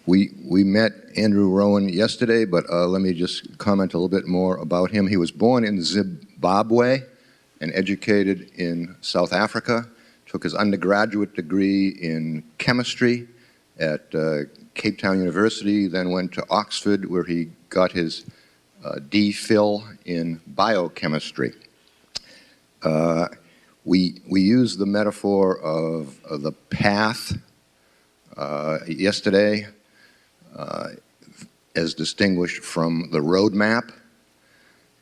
We met Andrew Rowan yesterday, but let me just comment a little bit more about him. He was born in Zimbabwe and educated in South Africa, took his undergraduate degree in chemistry at Cape Town University, then went to Oxford where he got his D.Phil in biochemistry. We use the metaphor of the path yesterday as distinguished from the roadmap,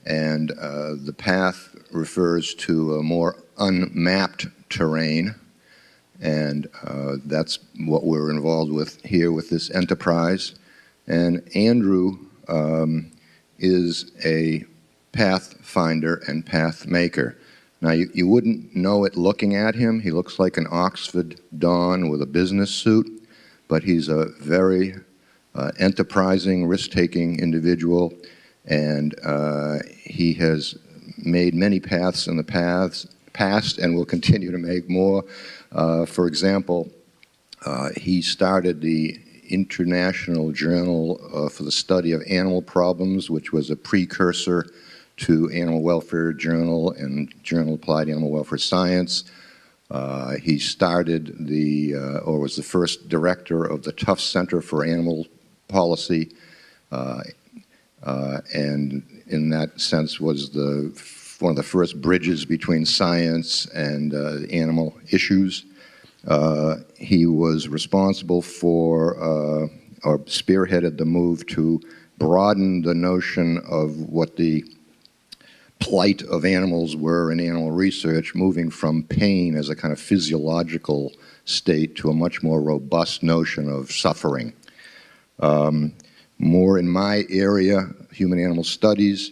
and the path refers to a more unmapped terrain, and that's what we're involved with here with this enterprise. And Andrew is a pathfinder and path maker. Now, you wouldn't know it looking at him. He looks like an Oxford Don with a business suit, but he's a very enterprising, risk-taking individual, and he has made many paths in the past and will continue to make more. For example, he started the International Journal for the Study of Animal Problems, which was a precursor to Animal Welfare Journal and Journal Applied Animal Welfare Science. He started or was the first director of the Tufts Center for Animal Policy, and in that sense was one of the first bridges between science and animal issues. He was responsible for, or spearheaded the move to broaden the notion of what the plight of animals were in animal research, moving from pain as a kind of physiological state to a much more robust notion of suffering. More in my area, human-animal studies,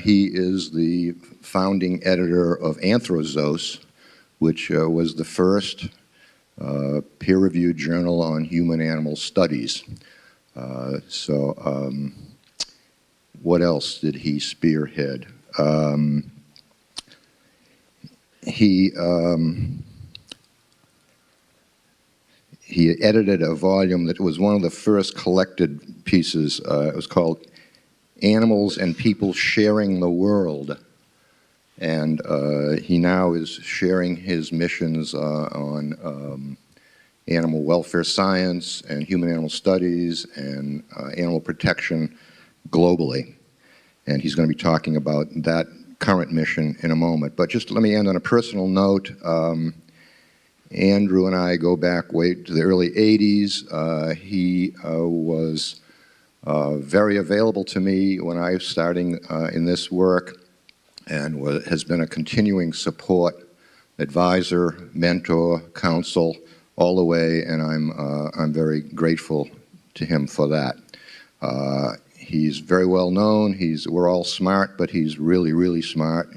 he is the founding editor of Anthrozoos, which was the first peer-reviewed journal on human-animal studies. What else did he spearhead? He edited a volume that was one of the first collected pieces. It was called Animals and People Sharing the World. And he now is sharing his missions on animal welfare science and human-animal studies and animal protection globally. And he's going to be talking about that current mission in a moment. But just let me end on a personal note. Andrew and I go back way to the early 80s. He was very available to me when I was starting in this work, and has been a continuing support, advisor, mentor, counsel, all the way, and I'm very grateful to him for that. He's very well known. We're all smart, but he's really, really smart.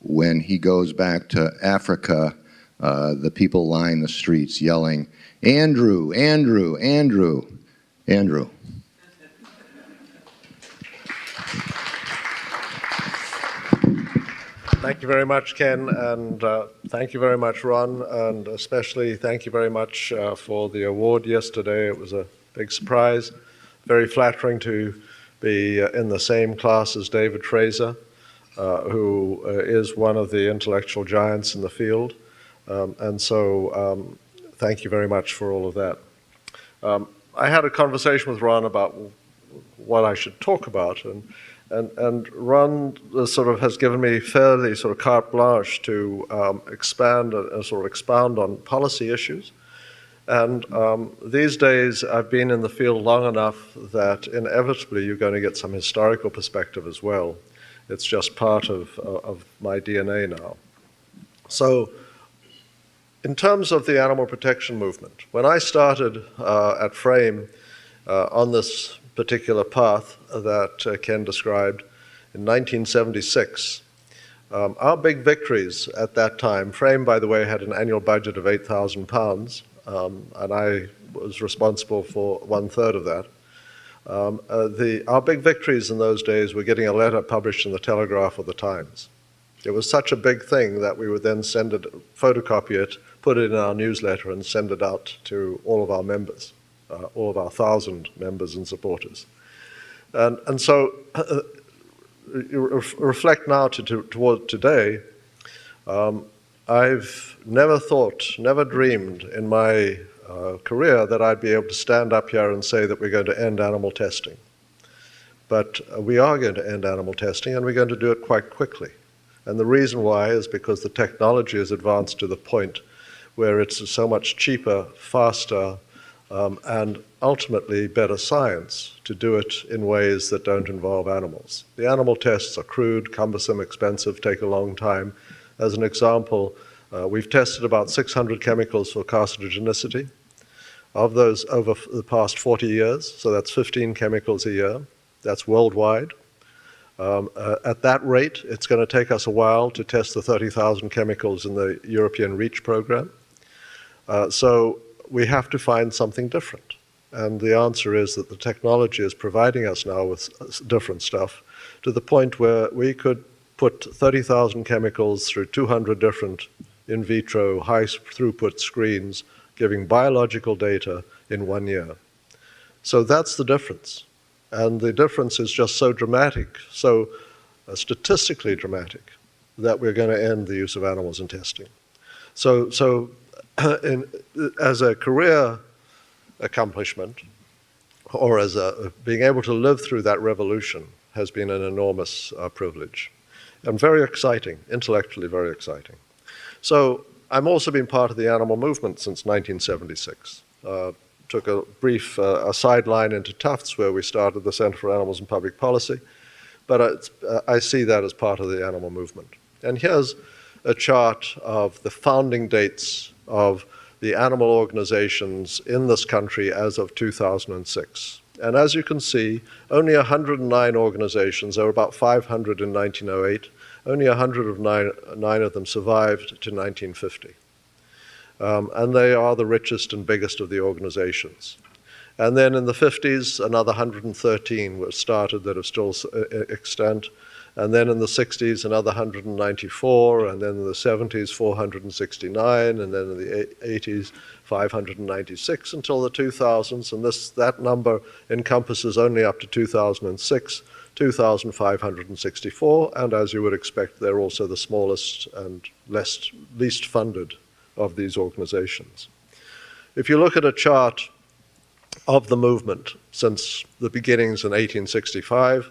When he goes back to Africa, the people line the streets yelling, "Andrew, Andrew, Andrew, Andrew." Thank you very much, Ken, and thank you very much, Ron, and especially thank you very much for the award yesterday. It was a big surprise. Very flattering to be in the same class as David Fraser, who is one of the intellectual giants in the field. And so thank you very much for all of that. I had a conversation with Ron about what I should talk about, and Ron sort of has given me fairly sort of carte blanche to expand and sort of expound on policy issues. And these days I've been in the field long enough that inevitably you're going to get some historical perspective as well. It's just part of my DNA now. So in terms of the animal protection movement, when I started at Frame on this particular path that Ken described in 1976, our big victories at that time, Frame, by the way, had an annual budget of £8,000, and I was responsible for 1/3 of that. Our big victories in those days were getting a letter published in the Telegraph or the Times. It was such a big thing that we would then photocopy it, put it in our newsletter, and send it out to all of our members. all of our 1,000 members and supporters. And so you reflect now toward today. I've never thought, never dreamed in my career that I'd be able to stand up here and say that we're going to end animal testing. But we are going to end animal testing, and we're going to do it quite quickly. And the reason why is because the technology has advanced to the point where it's so much cheaper, faster, and ultimately better science to do it in ways that don't involve animals. The animal tests are crude, cumbersome, expensive, take a long time. As an example, we've tested about 600 chemicals for carcinogenicity. Of those over the past 40 years, so that's 15 chemicals a year. That's worldwide. At that rate, it's going to take us a while to test the 30,000 chemicals in the European REACH program. So we have to find something different. And the answer is that the technology is providing us now with different stuff to the point where we could put 30,000 chemicals through 200 different in vitro high throughput screens, giving biological data in 1 year. So that's the difference. And the difference is just so dramatic, so statistically dramatic, that we're going to end the use of animals in testing. So as a career accomplishment, or as being able to live through that revolution has been an enormous privilege. And very exciting, intellectually very exciting. So I've also been part of the animal movement since 1976. Took a brief a sideline into Tufts, where we started the Center for Animals and Public Policy, but I see that as part of the animal movement. And here's a chart of the founding dates of the animal organizations in this country as of 2006. And as you can see, only 109 organizations, there were about 500 in 1908, only 109 of them survived to 1950. And they are the richest and biggest of the organizations. And then in the 50s, another 113 were started that are still extant. And then in the 60s, another 194, and then in the 70s, 469, and then in the 80s, 596 until the 2000s. And that number encompasses only up to 2006, 2,564. And as you would expect, they're also the smallest and least funded of these organizations. If you look at a chart of the movement since the beginnings in 1865,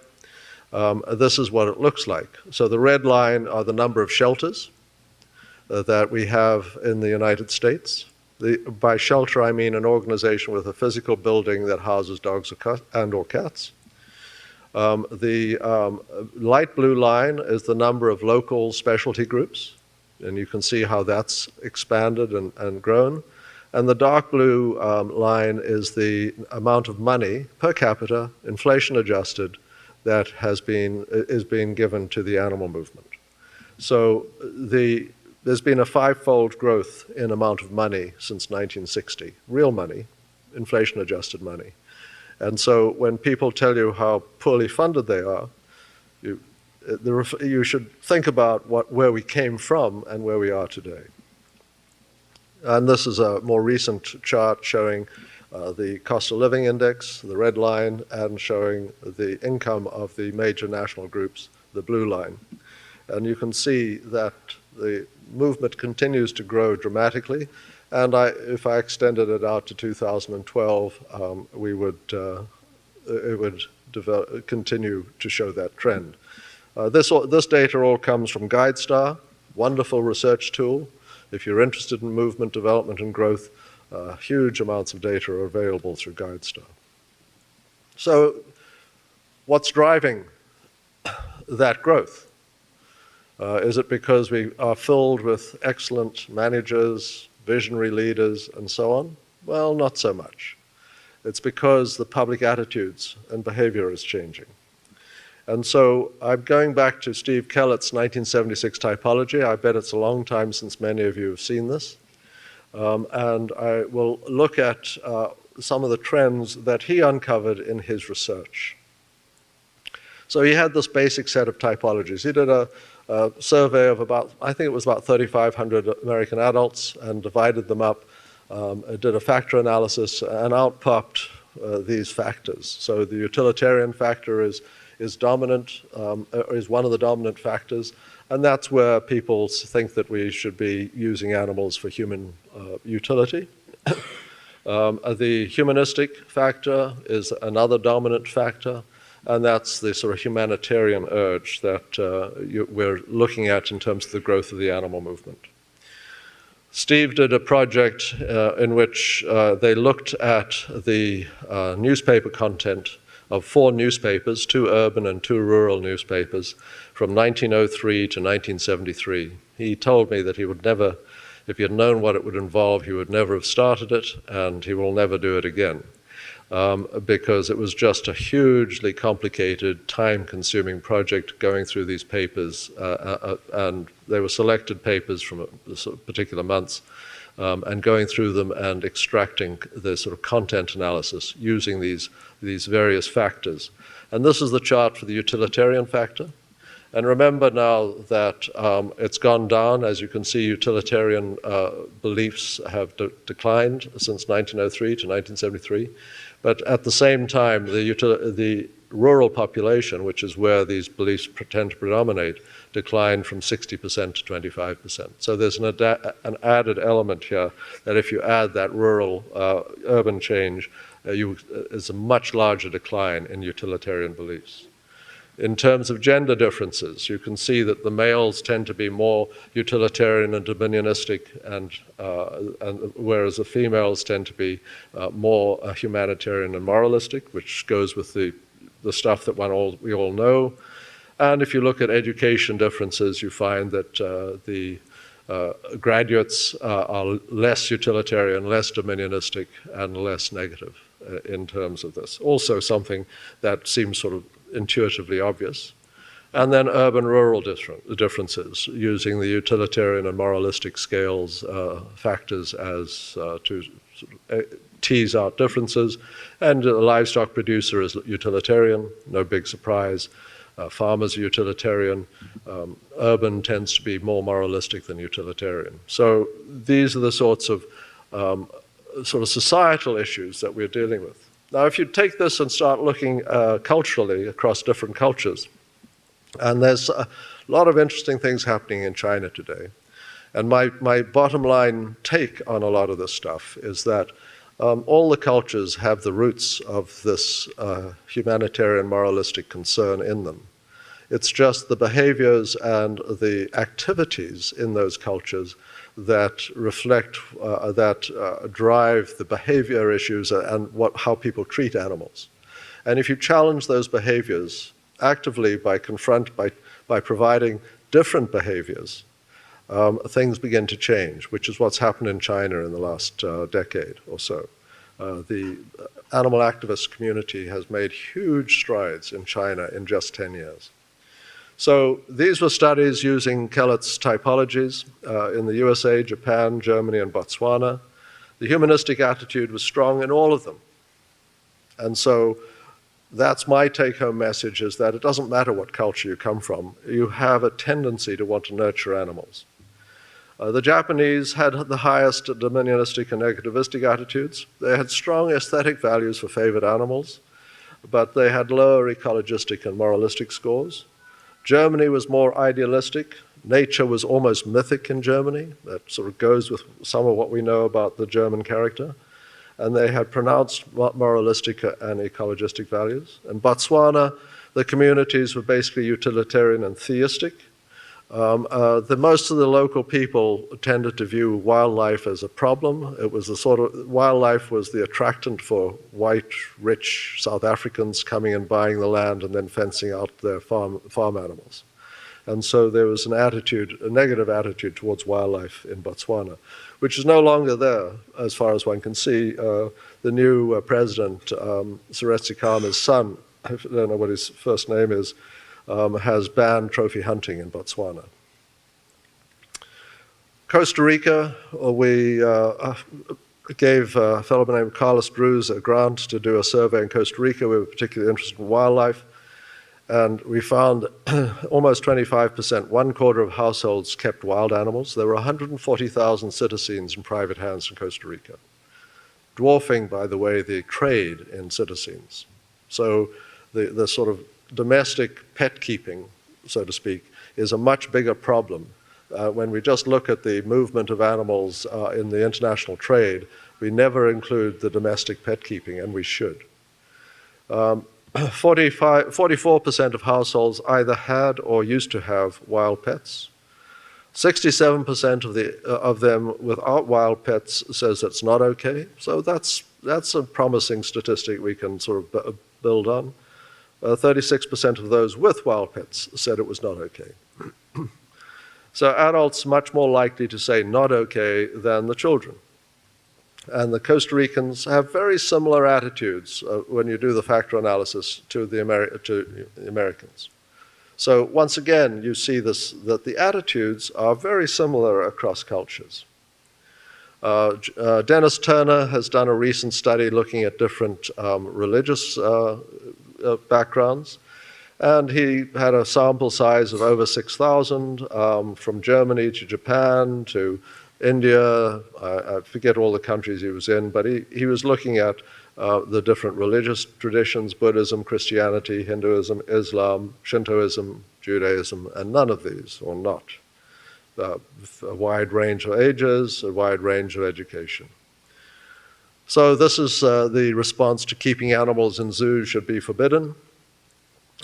this is what it looks like. So the red line are the number of shelters that we have in the United States. By shelter, I mean an organization with a physical building that houses dogs or cats. The light blue line is the number of local specialty groups, and you can see how that's expanded and grown. And the dark blue line is the amount of money per capita, inflation adjusted, that is being given to the animal movement. So there's been a five-fold growth in amount of money since 1960, real money, inflation-adjusted money. And so when people tell you how poorly funded they are, you should think about where we came from and where we are today. And this is a more recent chart showing the cost of living index, the red line, and showing the income of the major national groups, the blue line. And you can see that the movement continues to grow dramatically. And if I extended it out to 2012, it would continue to show that trend. This data all comes from GuideStar, wonderful research tool. If you're interested in movement, development, and growth, huge amounts of data are available through GuideStar. So what's driving that growth? Is it because we are filled with excellent managers, visionary leaders, and so on? Well, not so much. It's because the public attitudes and behavior is changing. And so I'm going back to Steve Kellett's 1976 typology. I bet it's a long time since many of you have seen this. And I will look at some of the trends that he uncovered in his research. So he had this basic set of typologies. He did a survey of I think it was about 3,500 American adults, and divided them up did a factor analysis, and out popped these factors. So the utilitarian factor is dominant, is one of the dominant factors, and that's where people think that we should be using animals for human utility. The humanistic factor is another dominant factor, and that's the sort of humanitarian urge that we're looking at in terms of the growth of the animal movement. Steve did a project in which they looked at the newspaper content of 4 newspapers, 2 urban and 2 rural newspapers, from 1903 to 1973. He told me that he would never, if he had known what it would involve, he would never have started it, and he will never do it again, because it was just a hugely complicated, time-consuming project going through these papers, and they were selected papers from particular months, and going through them and extracting the sort of content analysis using these various factors. And this is the chart for the utilitarian factor. And remember now that it's gone down. As you can see, utilitarian beliefs have declined since 1903 to 1973. But at the same time, the rural population, which is where these beliefs tend to predominate, declined from 60% to 25%. So there's an added element here that if you add that rural urban change, is a much larger decline in utilitarian beliefs. In terms of gender differences, you can see that the males tend to be more utilitarian and dominionistic, and whereas the females tend to be more humanitarian and moralistic, which goes with the stuff that we all know. And if you look at education differences, you find that the graduates are less utilitarian, less dominionistic, and less negative in terms of this. Also something that seems sort of intuitively obvious. And then urban-rural differences, using the utilitarian and moralistic scales factors as to tease out differences. And a livestock producer is utilitarian, no big surprise. Farmers are utilitarian. Urban tends to be more moralistic than utilitarian. So these are the sorts of societal issues that we're dealing with. Now, if you take this and start looking culturally across different cultures, and there's a lot of interesting things happening in China today. And my bottom line take on a lot of this stuff is that all the cultures have the roots of this humanitarian moralistic concern in them. It's just the behaviors and the activities in those cultures that reflect, drive the behavior issues and how people treat animals. And if you challenge those behaviors actively by providing different behaviors, things begin to change, which is what's happened in China in the last decade or so. The animal activist community has made huge strides in China in just 10 years. So these were studies using Kellett's typologies in the USA, Japan, Germany, and Botswana. The humanistic attitude was strong in all of them. And so that's my take-home message, is that it doesn't matter what culture you come from. You have a tendency to want to nurture animals. The Japanese had the highest dominionistic and negativistic attitudes. They had strong aesthetic values for favored animals, but they had lower ecologistic and moralistic scores. Germany was more idealistic. Nature was almost mythic in Germany. That sort of goes with some of what we know about the German character. And they had pronounced moralistic and ecologistic values. In Botswana, the communities were basically utilitarian and theistic. Most of the local people tended to view wildlife as a problem. It was wildlife was the attractant for white, rich South Africans coming and buying the land and then fencing out their farm animals. And so there was a negative attitude towards wildlife in Botswana, which is no longer there, as far as one can see. The new president, Seretse Khama's son, I don't know what his first name is, has banned trophy hunting in Botswana. Costa Rica, we gave a fellow named Carlos Druz a grant to do a survey in Costa Rica. We were particularly interested in wildlife. And we found almost 25%, 1/4 of households kept wild animals. There were 140,000 cetaceans in private hands in Costa Rica, dwarfing, by the way, the trade in cetaceans. So the sort of domestic pet keeping, so to speak, is a much bigger problem. When we just look at the movement of animals in the international trade, we never include the domestic pet keeping, and we should. 44% of households either had or used to have wild pets. 67% of them without wild pets says it's not okay. So that's a promising statistic we can sort of build on. 36% of those with wild pets said it was not okay. So adults much more likely to say not okay than the children. And the Costa Ricans have very similar attitudes when you do the factor analysis to the Americans. So once again, you see this, that the attitudes are very similar across cultures. Dennis Turner has done a recent study looking at different religious backgrounds. And he had a sample size of over 6,000 from Germany to Japan to India. I forget all the countries he was in, but he was looking at the different religious traditions: Buddhism, Christianity, Hinduism, Islam, Shintoism, Judaism, and none of these, or not. A wide range of ages, a wide range of education. So this is the response to keeping animals in zoos should be forbidden.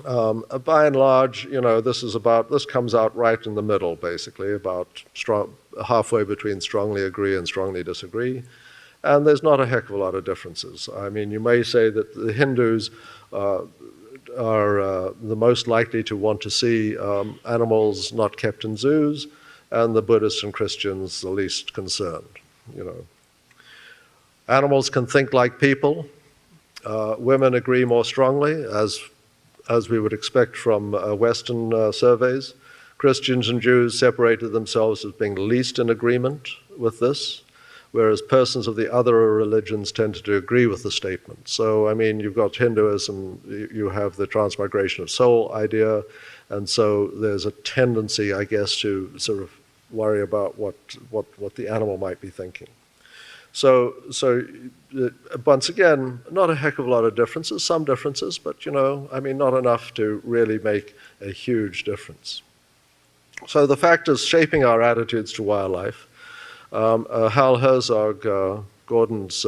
By and large, you know, this comes out right in the middle, basically, about halfway between strongly agree and strongly disagree. And there's not a heck of a lot of differences. I mean, you may say that the Hindus are the most likely to want to see animals not kept in zoos, and the Buddhists and Christians the least concerned, you know. Animals can think like people. Women agree more strongly, as we would expect from Western surveys. Christians and Jews separated themselves as being least in agreement with this, whereas persons of the other religions tended to agree with the statement. So, I mean, you've got Hinduism, you have the transmigration of soul idea, and so there's a tendency, I guess, to sort of worry about what the animal might be thinking. So once again, not a heck of a lot of differences, some differences, but, you know, I mean, not enough to really make a huge difference. So the factors shaping our attitudes to wildlife, Hal Herzog, Gordon's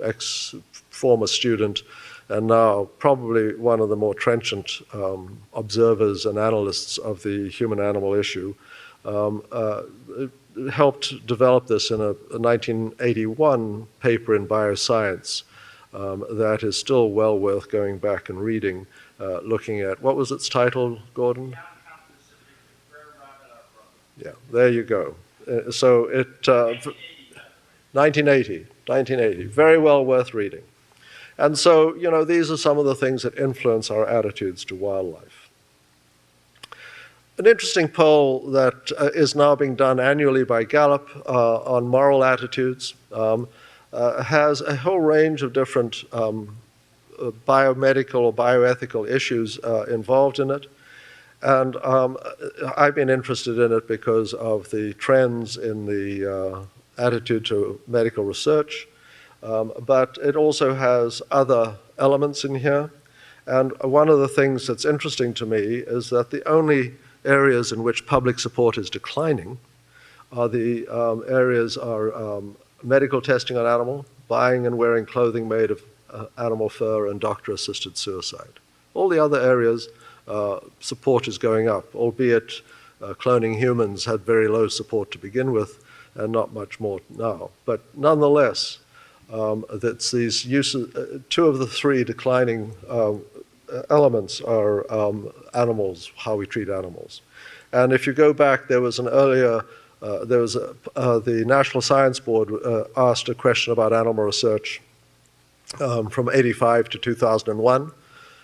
ex-former student, and now probably one of the more trenchant observers and analysts of the human-animal issue, helped develop this in a 1981 paper in Bioscience that is still well worth going back and reading, looking at, what was its title, Gordon? Yeah, there you go. So it, 1980, very well worth reading. And so, you know, these are some of the things that influence our attitudes to wildlife. An interesting poll that is now being done annually by Gallup on moral attitudes has a whole range of different biomedical or bioethical issues involved in it. And I've been interested in it because of the trends in the attitude to medical research, but it also has other elements in here. And one of the things that's interesting to me is that the only areas in which public support is declining are the areas are medical testing on animal, buying and wearing clothing made of animal fur, and doctor-assisted suicide. All the other areas, support is going up, albeit cloning humans had very low support to begin with and not much more now. But nonetheless, that's these uses, two of the three declining elements are animals, how we treat animals. And if you go back, there was an earlier, the National Science Board asked a question about animal research from 85 to 2001,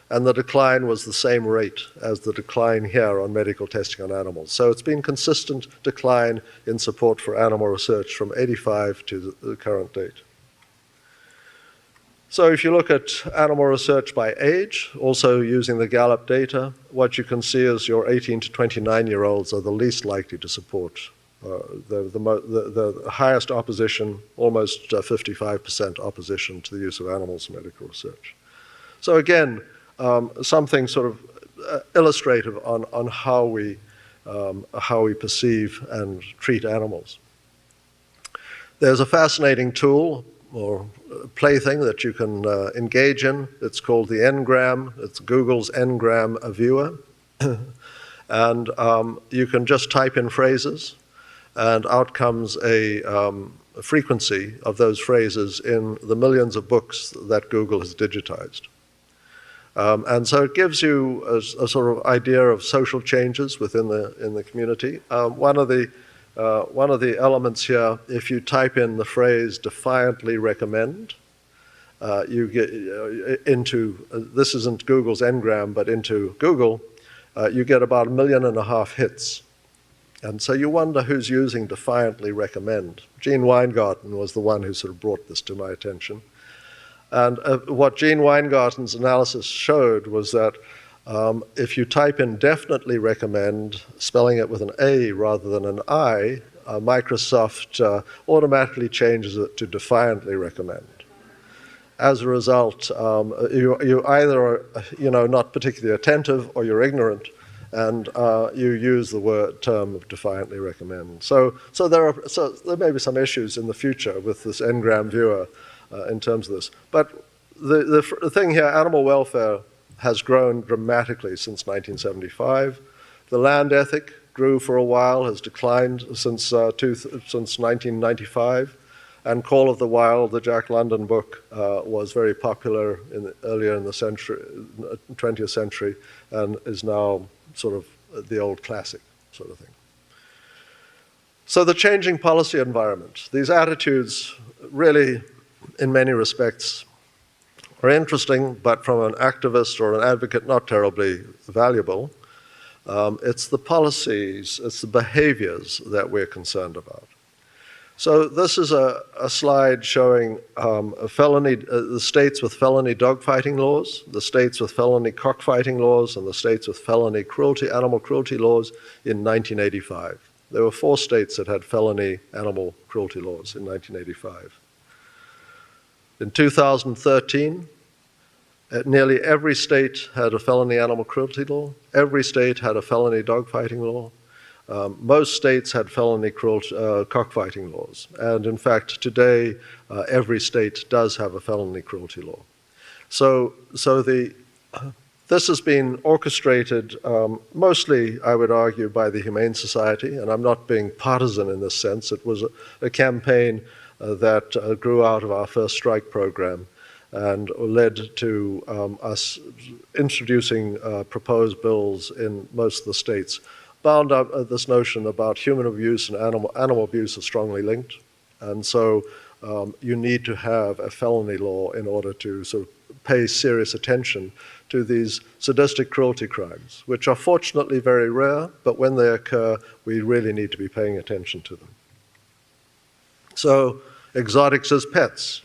and the decline was the same rate as the decline here on medical testing on animals. So it's been consistent decline in support for animal research from 85 to the current date. So if you look at animal research by age, also using the Gallup data, what you can see is your 18 to 29-year-olds are the least likely to support the highest opposition, almost 55% opposition to the use of animals in medical research. So again, something sort of illustrative on how we perceive and treat animals. There's a fascinating tool or plaything that you can engage in. It's called the Ngram. It's Google's Ngram viewer. And you can just type in phrases, and out comes a frequency of those phrases in the millions of books that Google has digitized. And so it gives you a sort of idea of social changes within the community. One of the elements here, if you type in the phrase "defiantly recommend," you get into, this isn't Google's Ngram, but into Google, you get about 1.5 million hits. And so you wonder who's using defiantly recommend. Gene Weingarten was the one who sort of brought this to my attention. And what Gene Weingarten's analysis showed was that if you type in definitely recommend, spelling it with an A rather than an I, Microsoft automatically changes it to defiantly recommend. As a result, you either are not particularly attentive or you're ignorant, and you use the term of defiantly recommend. So there may be some issues in the future with this Ngram viewer in terms of this. But the thing here, animal welfare has grown dramatically since 1975. The land ethic grew for a while, has declined since 1995. And Call of the Wild, the Jack London book, was very popular earlier in the 20th century, and is now sort of the old classic sort of thing. So the changing policy environment, these attitudes really, in many respects, are interesting, but from an activist or an advocate, not terribly valuable. It's the policies, it's the behaviors that we're concerned about. So this is a slide showing the states with felony dogfighting laws, the states with felony cockfighting laws, and the states with felony animal cruelty laws in 1985. There were 4 states that had felony animal cruelty laws in 1985. In 2013, nearly every state had a felony animal cruelty law. Every state had a felony dogfighting law. Most states had felony cockfighting laws. And in fact, today, every state does have a felony cruelty law. So this has been orchestrated mostly, I would argue, by the Humane Society, and I'm not being partisan in this sense. It was a campaign that grew out of our first strike program and led to us introducing proposed bills in most of the states, bound up this notion about human abuse and animal abuse are strongly linked. And so you need to have a felony law in order to sort of pay serious attention to these sadistic cruelty crimes, which are fortunately very rare, but when they occur, we really need to be paying attention to them. So exotics as pets.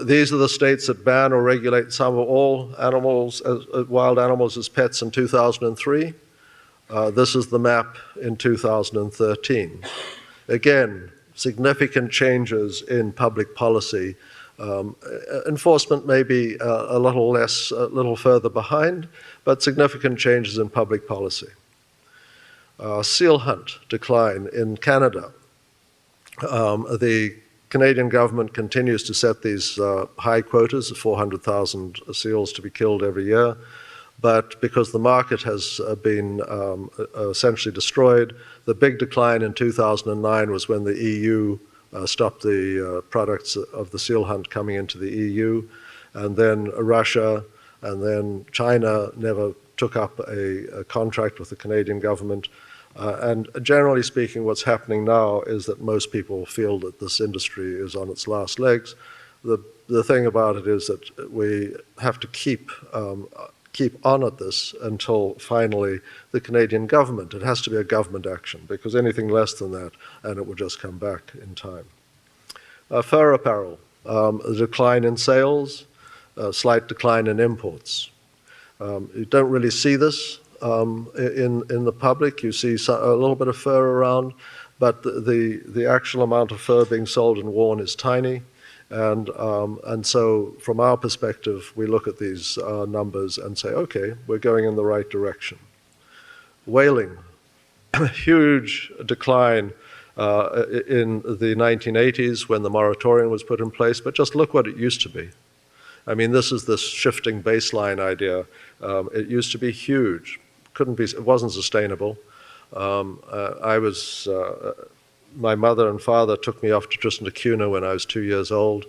These are the states that ban or regulate some or all animals, wild animals as pets in 2003. This is the map in 2013. Again, significant changes in public policy. Enforcement may be a little further behind, but significant changes in public policy. Seal hunt decline in Canada. The Canadian government continues to set these high quotas of 400,000 seals to be killed every year. But because the market has been essentially destroyed, the big decline in 2009 was when the EU stopped the products of the seal hunt coming into the EU, and then Russia and then China never took up a contract with the Canadian government. And generally speaking, what's happening now is that most people feel that this industry is on its last legs. The thing about it is that we have to keep on at this until finally the Canadian government, it has to be a government action, because anything less than that, and it will just come back in time. Fur apparel. a decline in sales, a slight decline in imports. You don't really see this in the public. You see a little bit of fur around, but the actual amount of fur being sold and worn is tiny. And so from our perspective, we look at these numbers and say, okay, we're going in the right direction. Whaling, huge decline in the 1980s when the moratorium was put in place, but just look what it used to be. I mean, this is this shifting baseline idea. It used to be huge. It wasn't sustainable. My mother and father took me off to Tristan da Cunha when I was 2 years old.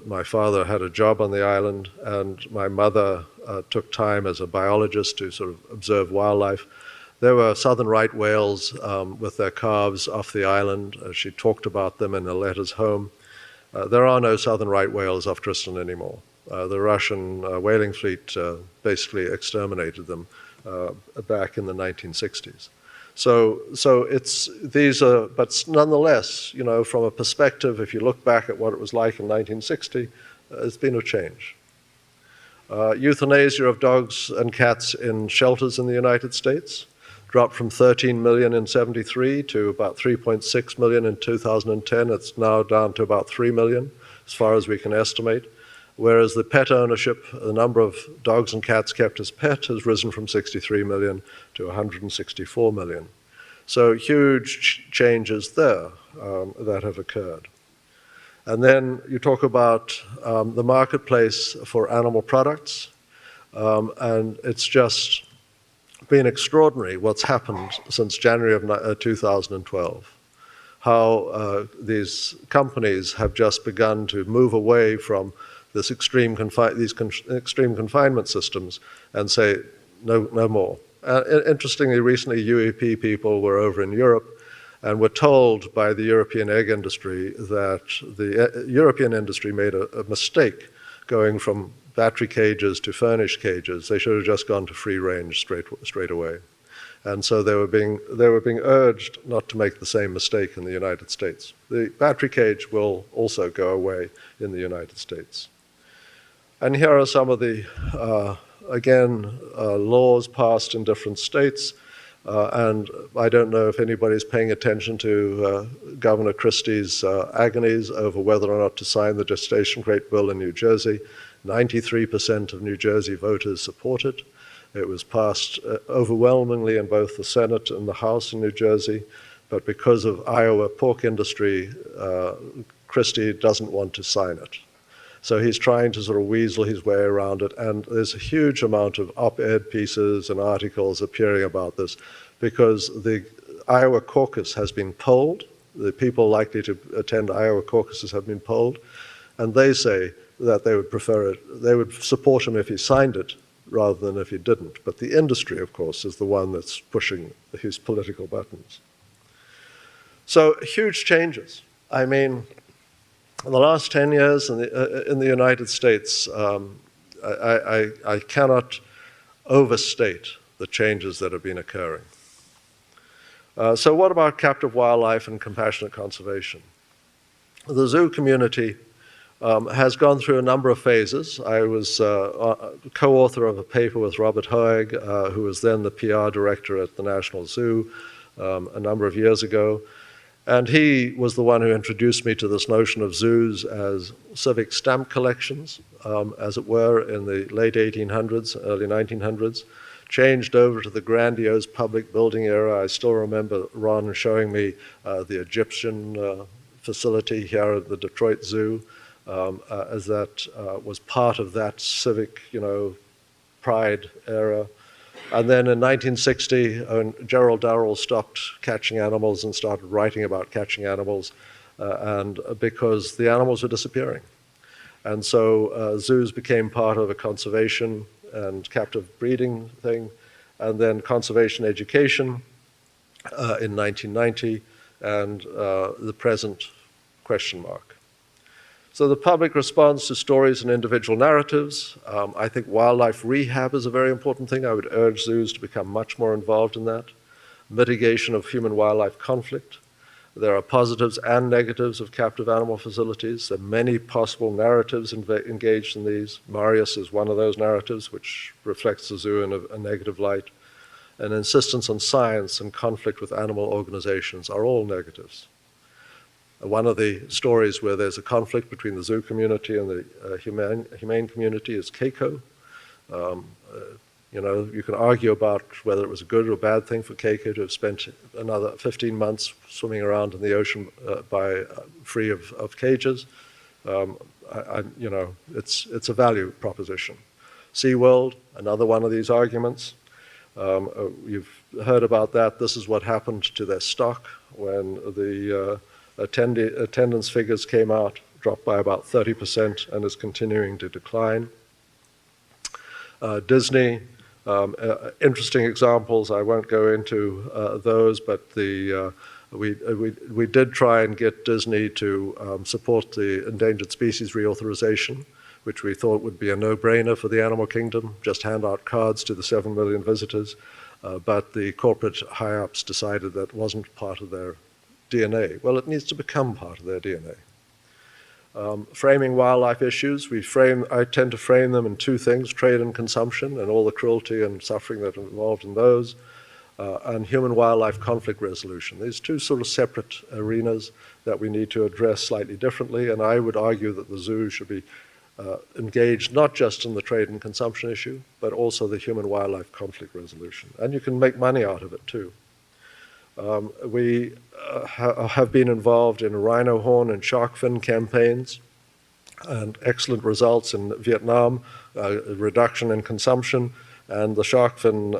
My father had a job on the island, and my mother took time as a biologist to sort of observe wildlife. There were southern right whales with their calves off the island. She talked about them in her letters home. There are no southern right whales off Tristan anymore. The Russian whaling fleet basically exterminated them back in the 1960s. So but nonetheless, you know, from a perspective, if you look back at what it was like in 1960, it's been a change. Euthanasia of dogs and cats in shelters in the United States dropped from 13 million in 73 to about 3.6 million in 2010. It's now down to about 3 million, as far as we can estimate. Whereas the pet ownership, the number of dogs and cats kept as pet, has risen from 63 million to 164 million. So huge changes there that have occurred. And then you talk about the marketplace for animal products, and it's just been extraordinary what's happened since January of 2012. How these companies have just begun to move away from this extreme confinement systems and say, no more. Interestingly, recently UEP people were over in Europe and were told by the European egg industry that the European industry made a mistake going from battery cages to furnished cages. They should have just gone to free range straight away. And so they were being urged not to make the same mistake in the United States. The battery cage will also go away in the United States. And here are some of the, laws passed in different states. And I don't know if anybody's paying attention to Governor Christie's agonies over whether or not to sign the gestation crate bill in New Jersey. 93% of New Jersey voters support it. It was passed overwhelmingly in both the Senate and the House in New Jersey, but because of Iowa pork industry, Christie doesn't want to sign it. So he's trying to sort of weasel his way around it, and there's a huge amount of op-ed pieces and articles appearing about this because the Iowa caucus has been polled. The people likely to attend Iowa caucuses have been polled, and they say that they would prefer it, they would support him if he signed it rather than if he didn't. But the industry, of course, is the one that's pushing his political buttons. So huge changes. I mean, in the last 10 years in the United States, I cannot overstate the changes that have been occurring. So what about captive wildlife and compassionate conservation? The zoo community has gone through a number of phases. I was co-author of a paper with Robert Hoeg, who was then the PR director at the National Zoo a number of years ago. And he was the one who introduced me to this notion of zoos as civic stamp collections, as it were, in the late 1800s, early 1900s, changed over to the grandiose public building era. I still remember Ron showing me the Egyptian facility here at the Detroit Zoo, as that was part of that civic, pride era. And then in 1960, Gerald Darrell stopped catching animals and started writing about catching animals, and because the animals were disappearing. And so zoos became part of a conservation and captive breeding thing, and then conservation education in 1990, and the present question mark. So the public response to stories and individual narratives. I think wildlife rehab is a very important thing. I would urge zoos to become much more involved in that. Mitigation of human-wildlife conflict. There are positives and negatives of captive animal facilities. There are many possible narratives engaged in these. Marius is one of those narratives, which reflects the zoo in a negative light. And insistence on science and conflict with animal organizations are all negatives. One of the stories where there's a conflict between the zoo community and the humane community is Keiko. You can argue about whether it was a good or bad thing for Keiko to have spent another 15 months swimming around in the ocean free of cages. It's a value proposition. SeaWorld, another one of these arguments. You've heard about that. This is what happened to their stock when the attendance figures came out, dropped by about 30% and is continuing to decline. Disney, interesting examples. I won't go into those, but we did try and get Disney to support the endangered species reauthorization, which we thought would be a no-brainer for the animal kingdom, just hand out cards to the 7 million visitors. But the corporate high-ups decided that wasn't part of their DNA. Well, it needs to become part of their DNA. Framing wildlife issues, I tend to frame them in two things: trade and consumption, and all the cruelty and suffering that are involved in those, and human-wildlife conflict resolution. These two sort of separate arenas that we need to address slightly differently, and I would argue that the zoo should be engaged not just in the trade and consumption issue, but also the human-wildlife conflict resolution. And you can make money out of it too. We have been involved in rhino horn and shark fin campaigns, and excellent results in Vietnam, a reduction in consumption, and the shark fin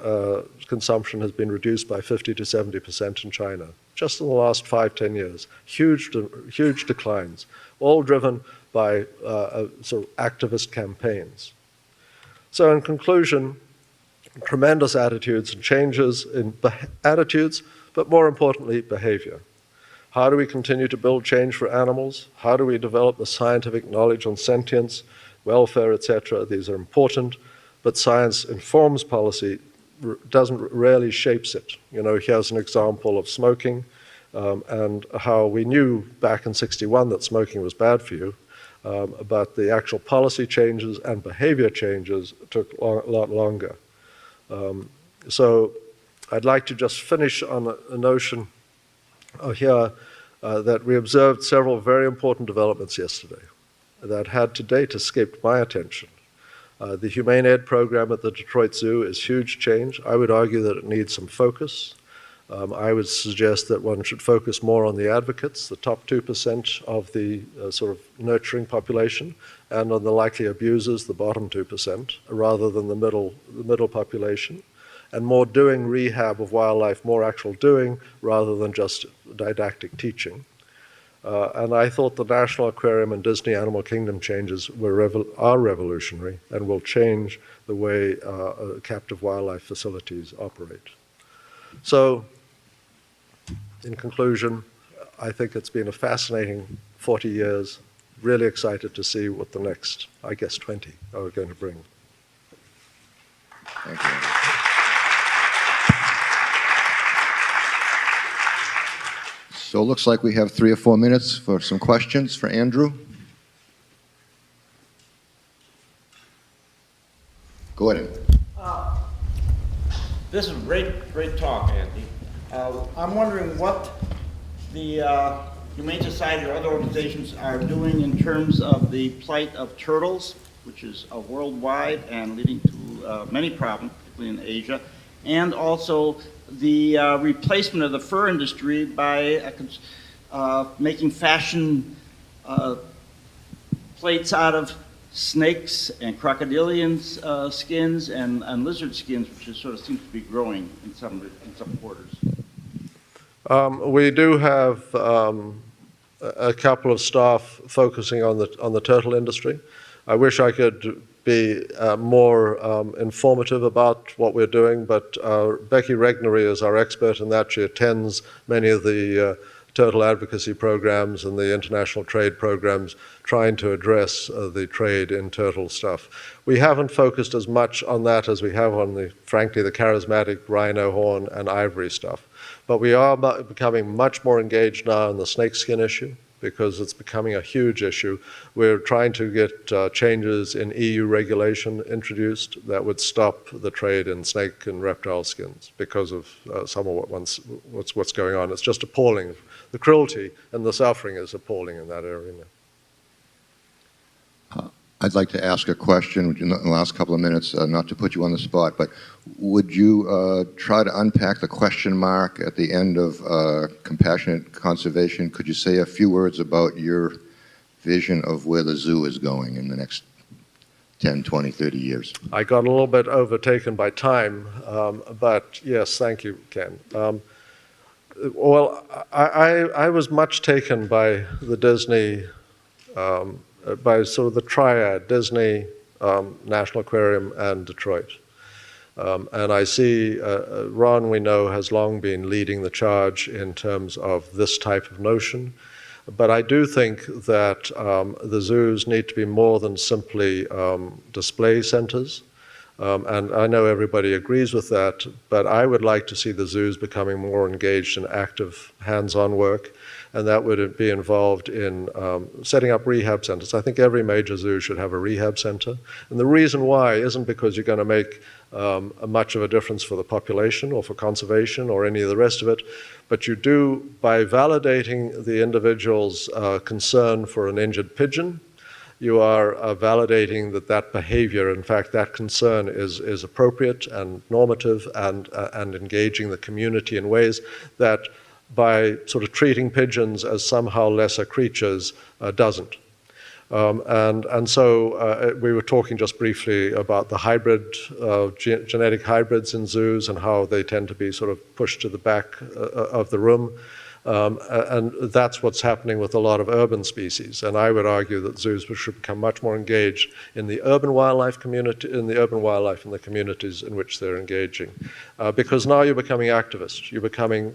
consumption has been reduced by 50 to 70% in China, just in the last 5-10 years. Huge declines, all driven by sort of activist campaigns. So in conclusion, tremendous attitudes and changes in attitudes, but more importantly, behavior. How do we continue to build change for animals? How do we develop the scientific knowledge on sentience, welfare, etc.? These are important, but science informs policy, rarely shapes it. Here's an example of smoking, and how we knew back in '61 that smoking was bad for you, but the actual policy changes and behavior changes took a lot longer. So I'd like to just finish on a notion here that we observed several very important developments yesterday that had to date escaped my attention. The Humane Ed program at the Detroit Zoo is huge change. I would argue that it needs some focus. I would suggest that one should focus more on the advocates, the top 2% of the sort of nurturing population, and on the likely abusers, the bottom 2%, rather than the middle population, and more doing rehab of wildlife, more actual doing, rather than just didactic teaching. And I thought the National Aquarium and Disney Animal Kingdom changes are revolutionary and will change the way captive wildlife facilities operate. So, in conclusion, I think it's been a fascinating 40 years. Really excited to see what the next, 20 are going to bring. Thank you. So it looks like we have 3 or 4 minutes for some questions for Andrew. Go ahead. This is great talk, Andy. I'm wondering what the Humane Society or other organizations are doing in terms of the plight of turtles, which is worldwide and leading to many problems, particularly in Asia, and also the replacement of the fur industry by making fashion plates out of snakes and crocodilian skins and lizard skins, which sort of seems to be growing in some quarters. We do have a couple of staff focusing on the turtle industry. I wish I could be more informative about what we're doing, but Becky Regnery is our expert in that. She attends many of the turtle advocacy programs and the international trade programs trying to address the trade in turtle stuff. We haven't focused as much on that as we have on frankly, the charismatic rhino horn and ivory stuff. But we are becoming much more engaged now in the snakeskin issue, because it's becoming a huge issue. We're trying to get changes in EU regulation introduced that would stop the trade in snake and reptile skins because of some of what's going on. It's just appalling. The cruelty and the suffering is appalling in that area now. I'd like to ask a question in the last couple of minutes, not to put you on the spot, but would you try to unpack the question mark at the end of compassionate conservation? Could you say a few words about your vision of where the zoo is going in the next 10, 20, 30 years? I got a little bit overtaken by time, but yes, thank you, Ken. Well, I was much taken by the Disney by sort of the triad, Disney, National Aquarium, and Detroit. And I see Ron, we know, has long been leading the charge in terms of this type of notion. But I do think that the zoos need to be more than simply display centers. And I know everybody agrees with that, but I would like to see the zoos becoming more engaged in active hands-on work, and that would be involved in setting up rehab centers. I think every major zoo should have a rehab center. And the reason why isn't because you're going to make much of a difference for the population or for conservation or any of the rest of it, but you do by validating the individual's concern for an injured pigeon. You are validating that behavior, in fact, that concern is appropriate and normative and engaging the community in ways that by sort of treating pigeons as somehow lesser creatures doesn't. And so we were talking just briefly about the hybrid, genetic hybrids in zoos and how they tend to be sort of pushed to the back of the room. And that's what's happening with a lot of urban species. And I would argue that zoos should become much more engaged in the urban wildlife community, in the communities in which they're engaging. Because now you're becoming activists. You're becoming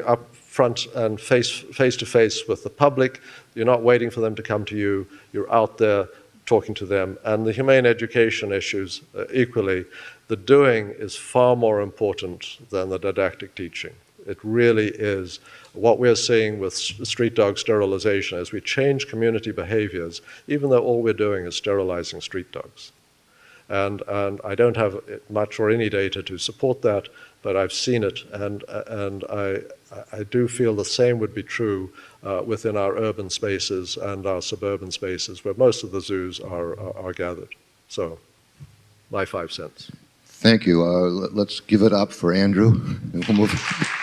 up front and face to face with the public. You're not waiting for them to come to you. You're out there talking to them. And the humane education issues, equally, the doing is far more important than the didactic teaching. It really is. What we're seeing with street dog sterilization as we change community behaviors, even though all we're doing is sterilizing street dogs. And I don't have much or any data to support that, but I've seen it, and I do feel the same would be true within our urban spaces and our suburban spaces, where most of the zoos are gathered. So, my 5 cents. Thank you. Let's give it up for Andrew, and we'll move.